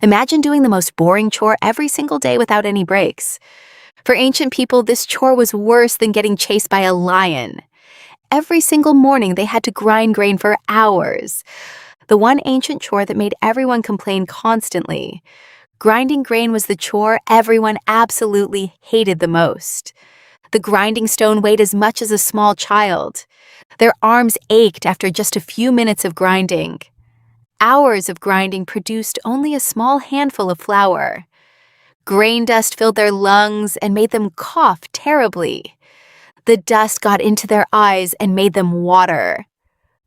Imagine doing the most boring chore every single day without any breaks. For ancient people, this chore was worse than getting chased by a lion. Every single morning, they had to grind grain for hours. The one ancient chore that made everyone complain constantly. Grinding grain was the chore everyone absolutely hated the most. The grinding stone weighed as much as a small child. Their arms ached after just a few minutes of grinding. Hours of grinding produced only a small handful of flour. Grain dust filled their lungs and made them cough terribly. The dust got into their eyes and made them water.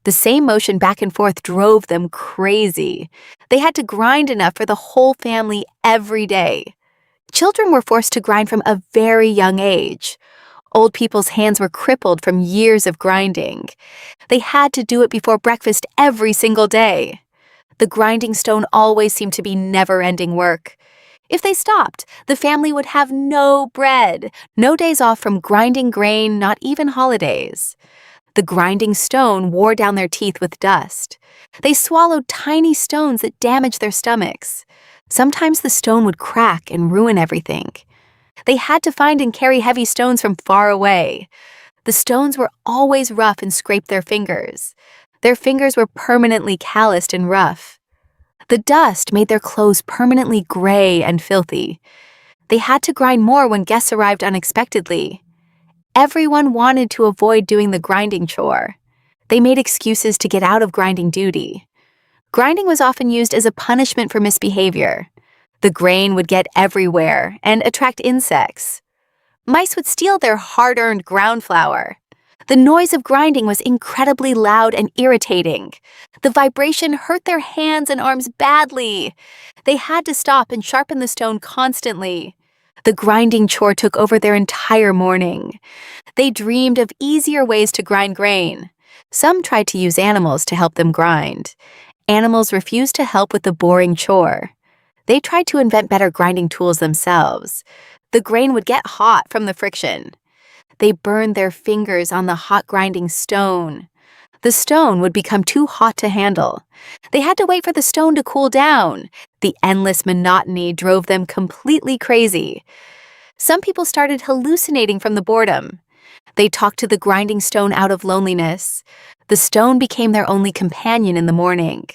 The same motion back and forth drove them crazy. They had to grind enough for the whole family every day. Children were forced to grind from a very young age. Old people's hands were crippled from years of grinding. They had to do it before breakfast every single day. The grinding stone always seemed to be never-ending work. If they stopped, the family would have no bread, no days off from grinding grain, not even holidays. The grinding stone wore down their teeth with dust. They swallowed tiny stones that damaged their stomachs. Sometimes the stone would crack and ruin everything. They had to find and carry heavy stones from far away. The stones were always rough and scraped their fingers. Their fingers were permanently calloused and rough. The dust made their clothes permanently gray and filthy. They had to grind more when guests arrived unexpectedly. Everyone wanted to avoid doing the grinding chore. They made excuses to get out of grinding duty. Grinding was often used as a punishment for misbehavior. The grain would get everywhere and attract insects. Mice would steal their hard-earned ground flour. The noise of grinding was incredibly loud and irritating. The vibration hurt their hands and arms badly. They had to stop and sharpen the stone constantly. The grinding chore took over their entire morning. They dreamed of easier ways to grind grain. Some tried to use animals to help them grind. Animals refused to help with the boring chore. They tried to invent better grinding tools themselves. The grain would get hot from the friction. They burned their fingers on the hot grinding stone. The stone would become too hot to handle. They had to wait for the stone to cool down. The endless monotony drove them completely crazy. Some people started hallucinating from the boredom. They talked to the grinding stone out of loneliness. The stone became their only companion in the morning.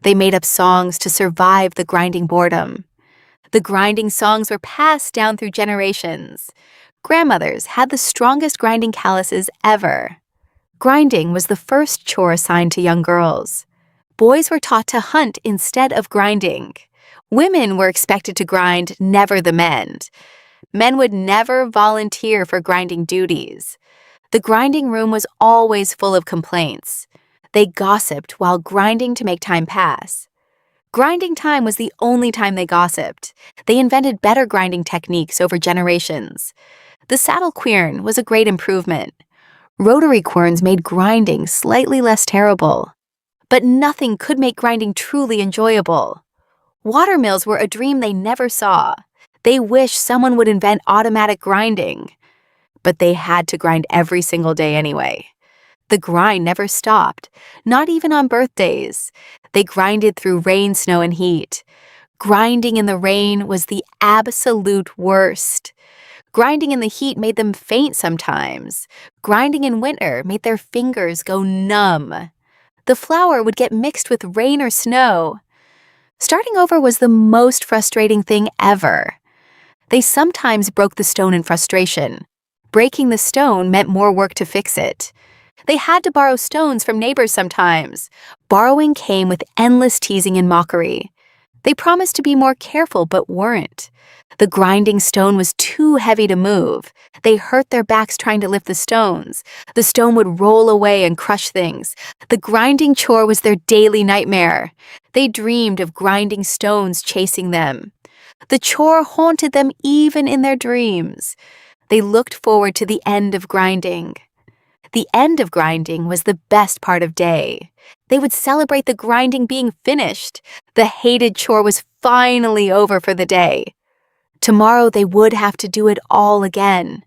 They made up songs to survive the grinding boredom. The grinding songs were passed down through generations. Grandmothers had the strongest grinding calluses ever. Grinding was the first chore assigned to young girls. Boys were taught to hunt instead of grinding. Women were expected to grind, never the men. Men would never volunteer for grinding duties. The grinding room was always full of complaints. They gossiped while grinding to make time pass. Grinding time was the only time they gossiped. They invented better grinding techniques over generations. The saddle quern was a great improvement. Rotary querns made grinding slightly less terrible. But nothing could make grinding truly enjoyable. Watermills were a dream they never saw. They wished someone would invent automatic grinding. But they had to grind every single day anyway. The grind never stopped, not even on birthdays. They grinded through rain, snow, and heat. Grinding in the rain was the absolute worst. Grinding in the heat made them faint sometimes. Grinding in winter made their fingers go numb. The flour would get mixed with rain or snow. Starting over was the most frustrating thing ever. They sometimes broke the stone in frustration. Breaking the stone meant more work to fix it. They had to borrow stones from neighbors sometimes. Borrowing came with endless teasing and mockery. They promised to be more careful but weren't. The grinding stone was too heavy to move. They hurt their backs trying to lift the stones. The stone would roll away and crush things. The grinding chore was their daily nightmare. They dreamed of grinding stones chasing them. The chore haunted them even in their dreams. They looked forward to the end of grinding. The end of grinding was the best part of day. They would celebrate the grinding being finished. The hated chore was finally over for the day. Tomorrow they would have to do it all again.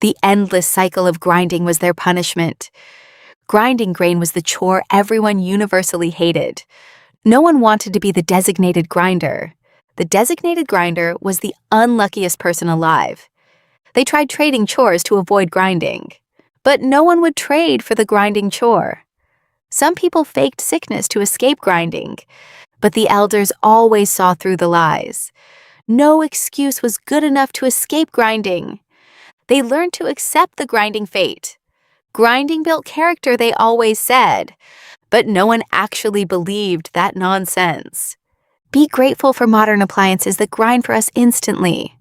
The endless cycle of grinding was their punishment. Grinding grain was the chore everyone universally hated. No one wanted to be the designated grinder. The designated grinder was the unluckiest person alive. They tried trading chores to avoid grinding. But no one would trade for the grinding chore. Some people faked sickness to escape grinding, but the elders always saw through the lies. No excuse was good enough to escape grinding. They learned to accept the grinding fate. Grinding built character, they always said, but no one actually believed that nonsense. Be grateful for modern appliances that grind for us instantly.